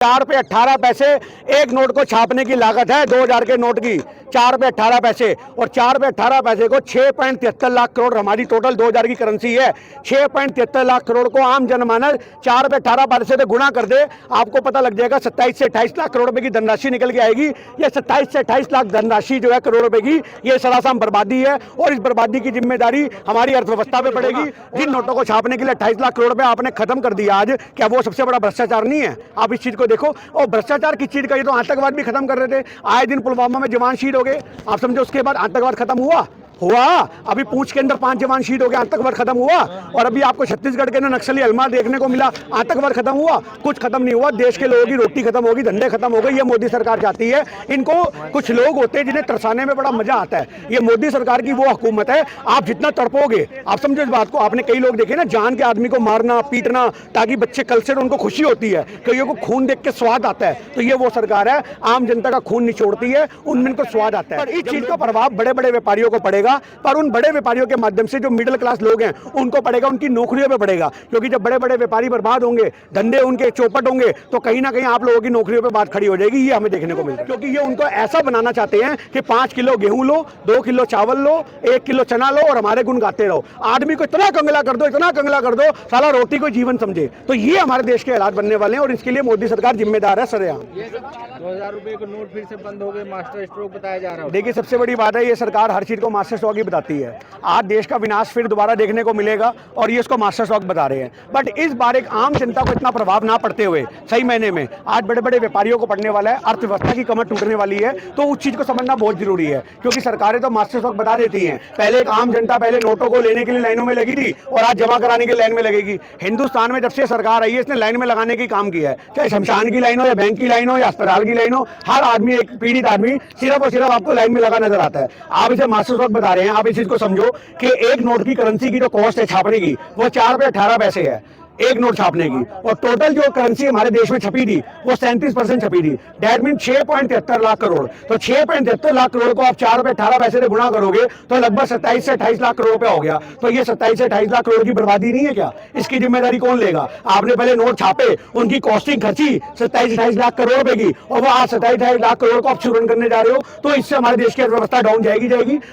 ₹4.18 एक नोट को छापने की लागत है 2000 के नोट की। ₹4.18 और ₹4.18 को 6.73 लाख करोड़ हमारी टोटल 2000 की करेंसी है। 6.73 लाख करोड़ को आम जनमानस ₹4.18 से गुणा कर दे, आपको पता लग जाएगा 27 से 28 लाख करोड़ रुपए की धनराशि निकल के आएगी। ये 27 से 28 लाख धनराशि जो है करोड़ रुपए की, ये सरासर बर्बादी है और इस बर्बादी की जिम्मेदारी हमारी अर्थव्यवस्था पे पड़ेगी। जिन नोटों को छापने के लिए 28 लाख करोड़ रुपए आपने खत्म कर दिया आज, क्या वो सबसे बड़ा भ्रष्टाचार नहीं है? आप इस चीज को देखो। और भ्रष्टाचार किस चीज का, ये तो आतंकवाद भी खत्म कर रहे थे। आए दिन पुलवामा में जवान शहीद हो गए, आप समझो उसके बाद आतंकवाद खत्म हुआ? अभी पूंछ के अंदर 5 जवान शहीद हो गए, आतंकवाद खत्म हुआ? और अभी आपको छत्तीसगढ़ के नक्सली हलमा देखने को मिला, आतंकवाद खत्म हुआ? कुछ खत्म नहीं हुआ। देश के लोगों की रोटी खत्म होगी, धंधे खत्म हो गए। ये मोदी सरकार चाहती है। इनको कुछ लोग होते हैं जिन्हें तरसाने में बड़ा मजा आता है। ये मोदी सरकार की वो हुकूमत है, आप जितना तड़पोगे, आप समझो इस बात को। आपने कई लोग देखे ना, जान के आदमी को मारना पीटना ताकि बच्चे कल से उनको खुशी होती है, कईयों को खून देख के स्वाद आता है। तो ये वो सरकार है, आम जनता का खून निचोड़ती है, उनमें को स्वाद आता है। इस चीज का प्रभाव बड़े बड़े व्यापारियों को पड़ेगा, पर उन बड़े व्यापारियों के माध्यम से जो मिडिल क्लास लोग हैं उनको पड़ेगा, उनकी नौकरियों पे पड़ेगा। क्योंकि जब बड़े बड़े व्यापारी बर्बाद होंगे, धंधे उनके चौपट होंगे, तो कहीं ना कहीं आप लोगों की नौकरियों पे बात खड़ी हो जाएगी। ये हमें देखने को मिलता है। क्योंकि ये उनको ऐसा बनाना चाहते हैं कि 5 किलो गेहूं लो, 2 किलो चावल लो, 1 किलो चना लो और हमारे गुण गाते रहो। आदमी को इतना कंगला कर दो, इतना कंगला कर दो, साला रोटी को जीवन समझे। तो ये हमारे देश के हालात बनने वाले हैं और इसके लिए मोदी सरकार जिम्मेदार है। सरेआम 2000 रुपए के नोट फिर से बंद हो गए, मास्टर स्ट्रोक बताया जा रहा है। देखिए, सबसे बड़ी बात है, ये सरकार हर चीज को मास्टर स्ट्रोक ही बताती है। आज देश का विनाश फिर दोबारा देखने को मिलेगा और ये इसको मास्टर स्ट्रोक बता रहे हैं। बट इस बार एक आम जनता को इतना प्रभाव ना पड़ते हुए सही महीने में आज बड़े बड़े व्यापारियों को पड़ने वाला है, अर्थव्यवस्था की कमर टूटने वाली है। तो उस चीज को समझना बहुत जरूरी है, क्योंकि सरकारें तो मास्टर स्ट्रोक बता देती हैं। पहले एक आम जनता पहले नोटों को लेने के लिए लाइनों में लगी थी और आज जमा कराने की लाइन में लगेगी। हिंदुस्तान में जब से सरकार आई है, इसने लाइन में लगाने की काम किया है। चाहे शमशान की लाइन हो या बैंक की लाइन हो या अस्पताल की लाइन हो, हर आदमी, एक पीड़ित आदमी सिर्फ और सिर्फ आपको लाइन में लगा नजर आता है। आप इसे मास्टर स्ट्रोक बता रहे हैं। आप इस चीज को समझो कि एक नोट की करेंसी की जो कॉस्ट है छापने की, वो ₹4.18 है एक नोट छापने की। और टोटल जो करेंसी हमारे देश में छपी थी वो 37% छपी थी। That mean 6.73 lakh crore. तो 6.73 लाख करोड़ को आप ₹4.18 से गुणा करोगे तो लगभग 27 से 28 लाख करोड़ रुपए हो गया। तो ये 27 से 28 लाख करोड़ की बर्बादी नहीं है क्या? इसकी जिम्मेदारी कौन लेगा? आपने पहले नोट छापे, उनकी कॉस्टिंग खर्ची 27 28 लाख करोड़ रुपए की, और वो आज 27 28 लाख करोड़ को आप चूरन करने जा रहे हो। तो इससे हमारे देश की अर्थव्यवस्था डाउन जाएगी।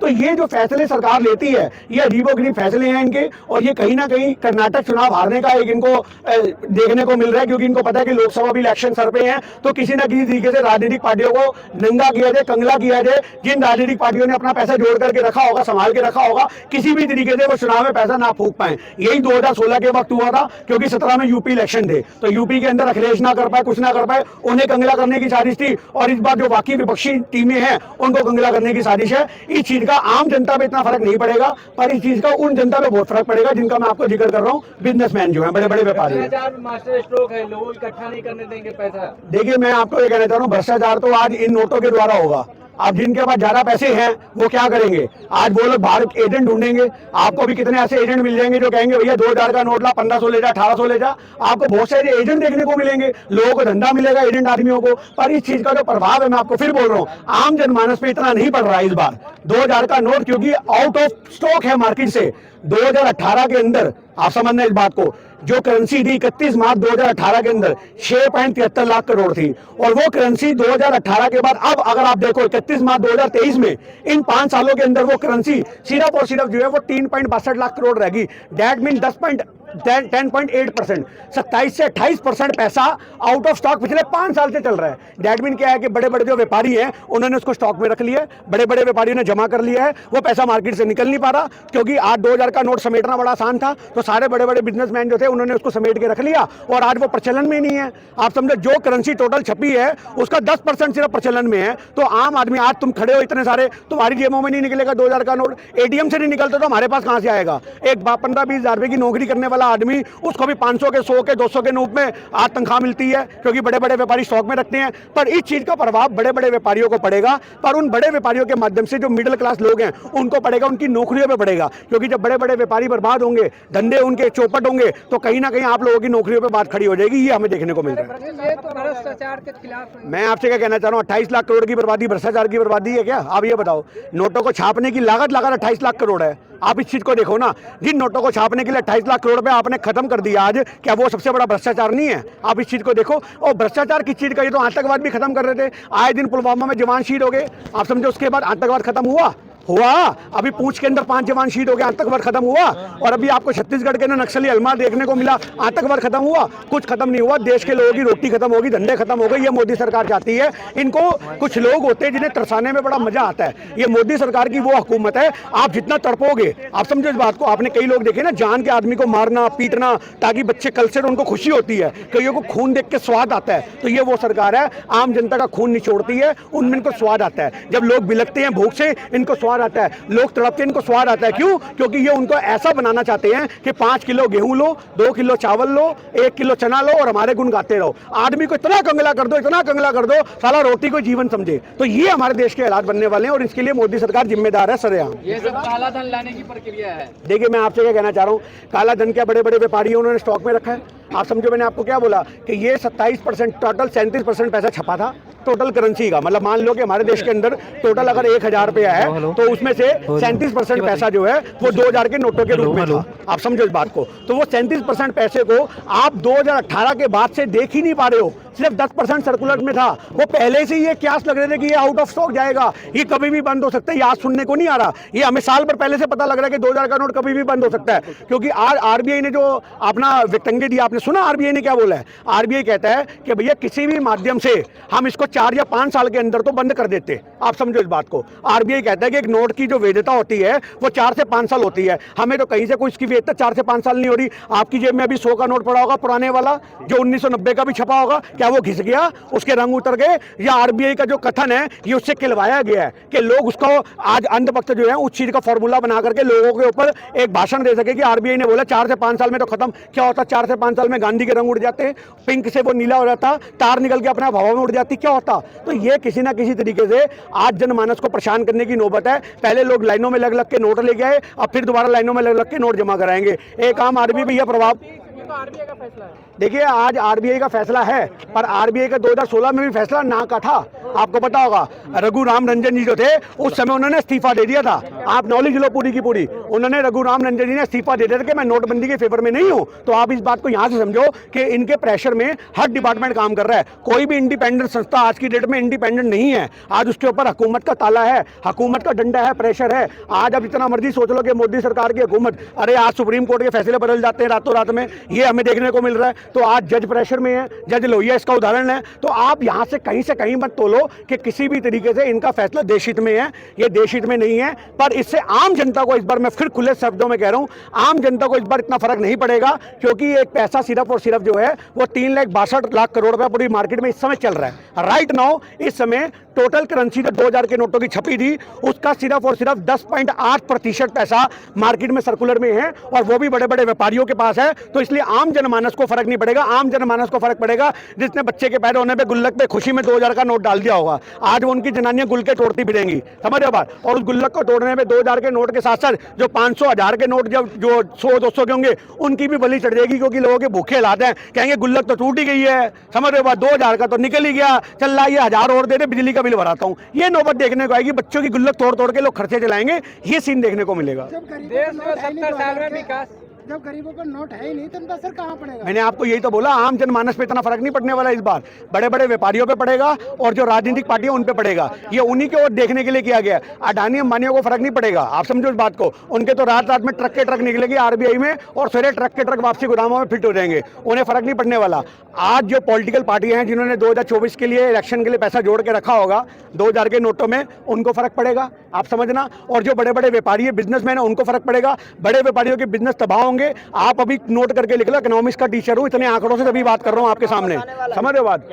तो ये जो फैसले सरकार लेती है, ये अजीबोगरीब फैसले हैं इनके। और ये कहीं ना कहीं कर्नाटक चुनाव हारने का इनको देखने को मिल रहा है, क्योंकि इनको पता है कि लोकसभा भी इलेक्शन सर पे हैं। तो किसी न किसी तरीके से राजनीतिक पार्टियों को नंगा किया जाए, कंगला किया जाए। जिन राजनीतिक पार्टियों ने अपना पैसा जोड़ करके रखा होगा, संभाल के रखा होगा, किसी भी तरीके से वो चुनाव में पैसा ना फूंक पाए। यही 2016 के वक्त हुआ था, क्योंकि 17 में यूपी इलेक्शन थे। तो यूपी के अंदर अखिलेश ना कर पाए, कुछ ना कर पाए, उन्हें कंगला करने की साजिश थी। और इस बार जो बाकी विपक्षी टीमें हैं उनको कंगला करने की साजिश है। इस चीज का आम जनता पे इतना फर्क नहीं पड़ेगा, पर इस चीज का उन जनता पे बहुत फर्क पड़ेगा जिनका मैं आपको जिक्र कर रहा हूँ, बिजनेसमैन जो है, बड़े बड़े व्यापारी। मास्टर स्ट्रोक है, लोग इकट्ठा नहीं करने देंगे पैसा। देखिए, मैं आपको ये कहना चाह रहा हूँ, भ्रष्टाचार तो आज इन नोटों के द्वारा होगा। अब जिनके पास ज्यादा पैसे हैं वो क्या करेंगे? आज वो लोग बाहर एजेंट ढूंढेंगे। आपको भी कितने ऐसे एजेंट मिल जाएंगे जो कहेंगे भैया 2000 का नोट ला, 1500 ले जा, 1800 ले जा। आपको बहुत सारे एजेंट देखने को मिलेंगे, लोगों को धंधा मिलेगा एजेंट आदमियों को। पर इस चीज का जो प्रभाव है, मैं आपको फिर बोल रहा हूँ, आम जनमानस पे इतना नहीं पड़ रहा है इस बार 2000 का नोट, क्योंकि आउट ऑफ स्टॉक है मार्केट से। 2018 के अंदर आप समझना इस बात को, जो करेंसी थी 31 मार्च 2018 के अंदर 6.73 लाख करोड़ थी। और वो करेंसी 2018 के बाद अब अगर आप देखो 31 मार्च 2023 में, इन 5 सालों के अंदर वो करेंसी सिर्फ और सिर्फ जो है वो 3.62 लाख करोड़ रहेगी। दैट मीन 10.8%, 27 से 28% पैसा आउट ऑफ स्टॉक पिछले 5 साल से चल रहा है। दैट मीन क्या है कि बड़े बड़े जो व्यापारी हैं उन्होंने उसको स्टॉक में रख लिया है, बड़े बड़े व्यापारियों ने जमा कर लिया है। वो पैसा मार्केट से निकल नहीं पा रहा, क्योंकि आज 2000 का नोट समेटना बड़ा आसान था। तो सारे बड़े बड़े बिजनेसमैन जो थे उन्होंने उसको समेट के रख लिया और आज वो प्रचलन में नहीं है। आप समझो, जो करेंसी टोटल छपी है उसका 10% सिर्फ प्रचलन में है। तो आम आदमी, आज तुम खड़े हो इतने सारे, तुम्हारी जेबों में नहीं निकलेगा 2000 का नोट, एटीएम से नहीं निकलता तो हमारे पास कहां से आएगा? एक 15-20 हजार रुपए की नौकरी करने वाला आदमी, उसको भी 500 के 100 के 200 के रूप में आज तनख्वाह मिलती है, क्योंकि बड़े बड़े व्यापारी स्टॉक में रखते हैं। पर इस चीज का प्रभाव बड़े बड़े व्यापारियों को पड़ेगा, पर उन बड़े व्यापारियों के माध्यम से जो मिडिल क्लास लोग हैं उनको पड़ेगा, उनकी नौकरियों पे पड़ेगा। क्योंकि जब बड़े बड़े व्यापारी बर्बाद होंगे, धंधे उनके चौपट होंगे, तो कहीं ना कहीं आप लोगों की नौकरियों पे बात खड़ी हो जाएगी। ये हमें देखने को मिल रहा है। ये तो भ्रष्टाचार के खिलाफ मैं आपसे क्या कहना चाह रहा हूँ, 28 लाख करोड़ की बर्बादी भ्रष्टाचार की बर्बादी है क्या? आप ये बताओ, नोटों को छापने की लागत लगाकर 28 लाख करोड़ है। आप इस चीज को देखो ना, जिन नोटों को छापने के लिए 28 लाख करोड़ रुपए आपने खत्म कर दिया आज, क्या वो सबसे बड़ा भ्रष्टाचार नहीं है? आप इस चीज को देखो। और भ्रष्टाचार किस चीज का, ये तो आतंकवाद भी खत्म कर रहे थे। आए दिन पुलवामा में जवान शहीद हो गए, आप समझो उसके बाद आतंकवाद खत्म हुआ? अभी पूंछ के अंदर 5 जवान शहीद हो गए, आतंकवाद खत्म हुआ? और अभी आपको छत्तीसगढ़ के अंदर नक्सली अलमा देखने को मिला, आतंकवाद खत्म हुआ? कुछ खत्म नहीं हुआ। देश के लोगों की रोटी खत्म होगी, धंधे खत्म हो गए। ये मोदी सरकार चाहती है। इनको कुछ लोग होते हैं जिन्हें तरसाने में बड़ा मजा आता है। ये मोदी सरकार की वो हुकूमत है, आप जितना तड़पोगे, आप समझो इस बात को। आपने कई लोग देखे ना, जान के आदमी को मारना पीटना ताकि बच्चे कल से उनको खुशी होती है, कईयों को खून देख के स्वाद आता है। तो ये वो सरकार है, आम जनता का खून निचोड़ती है, उनमें इनको स्वाद आता है। जब लोग बिलखते हैं भूख से, इनको स्वाद आता है। लोग तड़पते हैं, इनको स्वाद आता है। क्यों? क्योंकि ये उनको ऐसा बनाना चाहते हैं कि 5 किलो गेहूं लो, 2 किलो चावल लो, 1 किलो चना लो और हमारे गुण गाते रहो। आदमी को इतना कंगला कर दो, इतना कंगला कर दो, साला रोटी को जीवन समझे। तो ये हमारे देश के हालात बनने वाले हैं और इसके लिए मोदी सरकार जिम्मेदार है सरेआम। ये सब काला धन लाने की प्रक्रिया है। देखिए, मैं आपसे क्या कहना चाह रहा हूँ, काला धन क्या बड़े बड़े व्यापारी उन्होंने स्टॉक में रखा है। आप समझो, मैंने आपको क्या बोला कि ये 27% टोटल 37% पैसा छपा था टोटल करेंसी का। मतलब मान लो कि हमारे देश के अंदर टोटल अगर 1000 रुपया है तो उसमें से 37% पैसा जो है वो 2000 के नोटों के रूप में था। आप समझो इस बात को। तो वो 37% पैसे को आप 2018 के बाद से देख ही नहीं पा रहे हो। सिर्फ 10% सर्कुलर में था। वो पहले से ये क्यास लग रहे थे कि ये आउट ऑफ स्टॉक जाएगा, ये कभी भी बंद हो सकता है। ये आज सुनने को नहीं आ रहा, ये हमें साल भर पहले से पता लग रहा है कि 2000 का नोट कभी भी बंद हो सकता है। क्योंकि आज आरबीआई ने जो अपना वित्तंगे दिया, आपने सुना आरबीआई ने क्या बोला है? आरबीआई कहता है कि भैया किसी भी माध्यम से हम इसको 4 या 5 साल के अंदर तो बंद कर देते। आप समझो इस बात को। आरबीआई कहता है कि एक नोट की जो वैधता होती है वो 4 से 5 साल होती है। हमें तो कहीं से कोई इसकी वैधता 4 से 5 साल नहीं हो रही। आपकी जेब में अभी 100 का नोट पड़ा होगा पुराने वाला, जो 1990 का भी छपा होगा, क्या वो घिस गया, उसके रंग उतर गए? या आरबीआई का जो कथन है ये उससे खिलवाया गया है कि लोग उसको आज अंधभक्त जो है उस चीज का फॉर्मूला बना करके लोगों के ऊपर एक भाषण दे सके कि आरबीआई ने बोला 4 से 5 साल में तो खत्म। क्या होता? 4 से 5 साल में गांधी के रंग उड़ जाते, पिंक से वो नीला हो जाता, तार निकल के अपने हवा में उड़ जाती, क्या होता? तो ये किसी ना किसी तरीके से आज जनमानस को परेशान करने की नौबत है। पहले लोग लाइनों में लग लग के नोट लेके आए, अब फिर दोबारा लाइनों में लग लग के नोट जमा कराएंगे। एक आम आदमी भी यह प्रभाव। आरबीआई का फैसला है। देखिए, आज आरबीआई का फैसला है, पर आरबीआई का 2016 में भी फैसला ना का था। आपको पता होगा, रघुराम रंजन जी जो थे उस समय उन्होंने इस्तीफा दे दिया था। आप नॉलेज लो पूरी की पूरी। उन्होंने रघुराम रंजन जी ने इस्तीफा दे दिया था कि मैं नोटबंदी के फेवर में नहीं हूं। तो आप इस बात को यहां से समझो कि इनके प्रेशर में हर डिपार्टमेंट काम कर रहा है। कोई भी इंडिपेंडेंट संस्था आज की डेट में इंडिपेंडेंट नहीं है। आज उसके ऊपर हुकूमत का ताला है, हुकूमत का डंडा है, प्रेशर है। आज अब इतना मर्जी सोच लो कि मोदी सरकार की हुकूमत, अरे आज सुप्रीम कोर्ट के फैसले बदल जाते हैं रातों रात में, ये हमें देखने को मिल रहा है। तो आज जज प्रेशर में है, जज लोहिया इसका उदाहरण है। तो आप यहां से कहीं मत तोलो कि किसी भी तरीके से इनका फैसला देशहित में है। ये देशहित में नहीं है। पर इससे आम जनता को, इस बार मैं फिर खुले शब्दों में कह रहा हूं, आम जनता को इस बार इतना फर्क नहीं पड़ेगा। क्योंकि एक पैसा सिर्फ और सिर्फ जो है वो 3,62,00,000 करोड़ रुपया पूरी मार्केट में इस समय चल रहा है। राइट नाउ इस समय टोटल करेंसी जो 2000 के नोटों की छपी थी उसका सिर्फ और सिर्फ 10.8% पैसा मार्केट में सर्कुलर में है, और वो भी बड़े बड़े व्यापारियों के पास है। तो इसलिए आम जनमानस को फर्क नहीं पड़ेगा। आम जनमानस को फर्क पड़ेगा जिसने बच्चे के पैदा होने पे गुल्लक पे खुशी में 2000 का नोट डाल दिया होगा। आज वो उनकी जनानियां गुल्के तोड़ती फिरेंगी, समझ रहे बात? और उस गुल्लक को तोड़ने में 2000 के नोट के साथ साथ जो 500, 1000 के नोट जो 100-200 के होंगे उनकी भी बलि चढ़ जाएगी। क्योंकि लोगों के भूखे हालात हैं, कहेंगे गुल्लक तो टूट ही गई है, समझ रहे बात? 2000 का तो निकल ही गया, चल रहा ये 1000 और दे दे, बिजली का बिल भराता हूँ। ये नौबत देखने को आएगी। बच्चों की गुल्लक तोड़ तोड़ के लोग खर्चे चलाएंगे, ये सीन देखने को मिलेगा। देश में 70 साल में विकास, जब गरीबों को नोट है ही नहीं तो उनका असर कहाँ पड़ेगा? मैंने आपको यही तो बोला, आम जनमानस पे इतना फर्क नहीं पड़ने वाला इस बार। बड़े बड़े व्यापारियों पे पड़ेगा और जो राजनीतिक पार्टियां उन पे पड़ेगा। ये उन्हीं के ओर देखने के लिए किया गया। अडानी अंबानियों को फर्क नहीं पड़ेगा, आप समझो इस बात को। उनके तो रात रात में ट्रक के ट्रक निकलेगी आरबीआई में और सवेरे ट्रक के ट्रक वापसी गोदामों में फिट हो जाएंगे, उन्हें फर्क नहीं पड़ने वाला। आज जो पॉलिटिकल पार्टियां हैं जिन्होंने 2024 के लिए इलेक्शन के लिए पैसा जोड़ के रखा होगा 2000 के नोटों में, उनको फर्क पड़ेगा, आप समझना। और जो बड़े बड़े व्यापारी है, बिजनेसमैन है, उनको फर्क पड़ेगा। बड़े व्यापारियों के बिजनेस तबाह होंगे। आप अभी नोट करके लिख लो, इकोनॉमिक्स का टीचर हूं, इतने आंकड़ों से तभी बात कर रहा हूं आपके सामने, समझ रहे हो बात?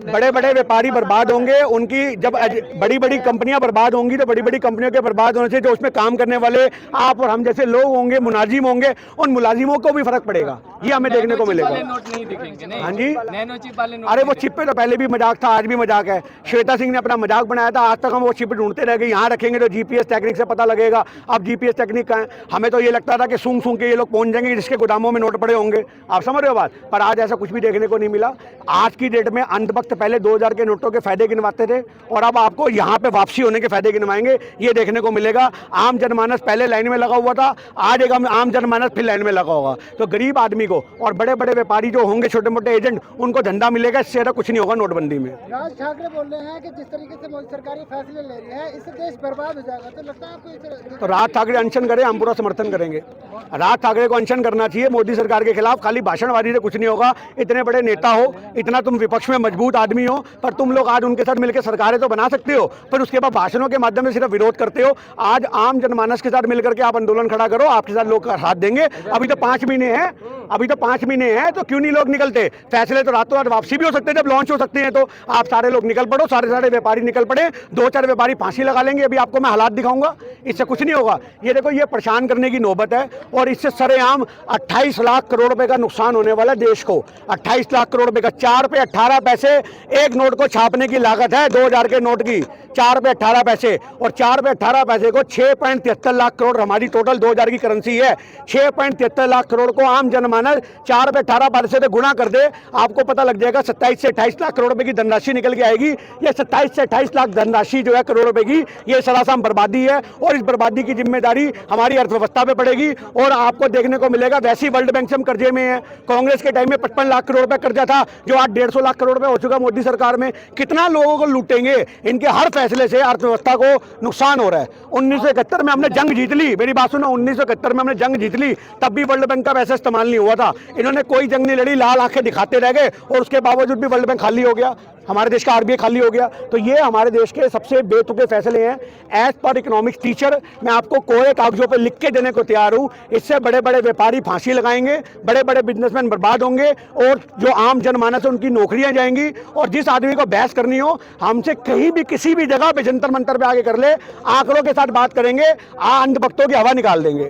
बड़े बड़े व्यापारी बर्बाद होंगे। उनकी जब बड़ी बड़ी कंपनियां बर्बाद होंगी तो बड़ी बड़ी कंपनियों के बर्बाद होने से जो उसमें काम करने वाले आप और हम जैसे लोग होंगे, मुलाजिम होंगे, उन मुलाजिमों को भी फर्क पड़ेगा। ये हमें देखने को मिलेगा। नोट नहीं दिखेंगे, नहीं। हाँ जी, नैनो चिप वाले नोट। अरे वो चिप पे तो पहले भी मजाक था, आज भी मजाक है। श्वेता सिंह ने अपना मजाक बनाया था, आज तक हम वो चिप ढूंढते रह गए। यहाँ रखेंगे तो जीपीएस टेक्निक से पता लगेगा। अब जीपीएस टेक्निक का है, हमें तो ये लगता था कि सूंघ सूंघ के ये लोग पहुंच जाएंगे, जिसके गोदामों में नोट पड़े होंगे। आप समझ रहे हो बात? पर आज ऐसा कुछ भी देखने को नहीं मिला। आज की डेट में अंत वक्त पहले 2000 के नोटों के फायदे गिनवाते थे और अब आपको यहाँ पे वापसी होने के फायदे गिनवाएंगे, ये देखने को मिलेगा। आम जनमानस पहले लाइन में लगा हुआ था, आज एक आम जनमानस फिर लाइन में लगा होगा। तो गरीब आदमी को और बड़े बड़े व्यापारी जो होंगे, छोटे मोटे एजेंट, उनको धंधा मिलेगा। इससे ज़्यादा कुछ नहीं होगा नोटबंदी में। राज ठाकरे बोल रहे हैं कि जिस तरीके से मोदी सरकार ये फैसले ले रही है, इससे देश बर्बाद हो जाएगा। तो लगता है आपको? तो राज ठाकरे अनशन करे, हम पूरा समर्थन करेंगे। राज ठाकरे को अनशन करना चाहिए मोदी सरकार के खिलाफ। खाली भाषणबाजी से कुछ नहीं होगा। इतने बड़े नेता हो, इतना तुम विपक्ष में मजबूत आदमी हो, पर तुम लोग आज उनके साथ मिलकर सरकारें तो बना सकते हो, पर उसके बाद भाषणों के माध्यम से सिर्फ विरोध करते हो। आज आम जनमानस के साथ मिलकर के आप आंदोलन खड़ा करो, आपके साथ लोग साथ देंगे। अभी तो 5 महीने हैं, तो क्यों नहीं लोग निकलते? फैसले तो रातों रात वापसी भी हो सकते हैं, जब लॉन्च हो सकते हैं। तो आप सारे लोग निकल पड़ो, सारे व्यापारी निकल पड़े। 2-4 व्यापारी फांसी लगा लेंगे। अभी आपको मैं हालात दिखाऊंगा, इससे कुछ नहीं होगा। ये देखो, ये परेशान करने की नौबत है और इससे सरेआम 28 लाख करोड़ रुपए का नुकसान होने वाला है देश को। 28 लाख करोड़ रुपए का। 4 रुपए 18 पैसे एक नोट को छापने की लागत है 2000 के नोट की। 4 रुपए 18 पैसे, और 4 रुपए 18 पैसे को 6.73 लाख करोड़ हमारी टोटल 2000 की करेंसी है। 6.73 लाख करोड़ को आम जनमानस 4 रुपए 18 पैसे से गुणा कर दे, आपको पता लग जाएगा 27 से 28 लाख करोड़ रुपए की धनराशि निकल के आएगी। ये 27 से 28 लाख धनराशि जो है करोड़ रुपए की, ये सरासर बर्बादी है और इस बर्बादी की जिम्मेदारी हमारी अर्थव्यवस्था पे पड़ेगी। और आपको देखने को मिलेगा, वैसे ही वर्ल्ड बैंक से हम कर्जे में है। कांग्रेस के टाइम में 55 लाख करोड़ रुपए कर्जा था, जो आज 150 लाख करोड़ रुपए हो चुका मोदी सरकार में। कितना लोगों को लूटेंगे? इनके हर फैसले से अर्थव्यवस्था को नुकसान हो रहा है। 1971 में हमने जंग जीत ली, मेरी बात सुनो, 1971 में हमने जंग जीत ली, तब भी वर्ल्ड बैंक का पैसा इस्तेमाल नहीं हुआ था। इन्होंने कोई जंग नहीं लड़ी, लाल आंखें दिखाते रह गए और उसके बावजूद भी वर्ल्ड बैंक खाली हो गया, हमारे देश का आरबीआई खाली हो गया। तो ये हमारे देश के सबसे बेतुके फैसले हैं। एज पर इकोनॉमिक्स टीचर मैं आपको कोरे कागजों पे लिख के देने को तैयार हूं। इससे बड़े बड़े व्यापारी फांसी लगाएंगे, बड़े बड़े बिजनेसमैन बर्बाद होंगे और जो आम जनमानस है उनकी नौकरियां जाएंगी। और जिस आदमी को बहस करनी हो, हमसे कहीं भी किसी भी जगह पे जंतर मंतर पे आगे कर ले, आंकड़ों के साथ बात करेंगे, अंधभक्तों की हवा निकाल देंगे।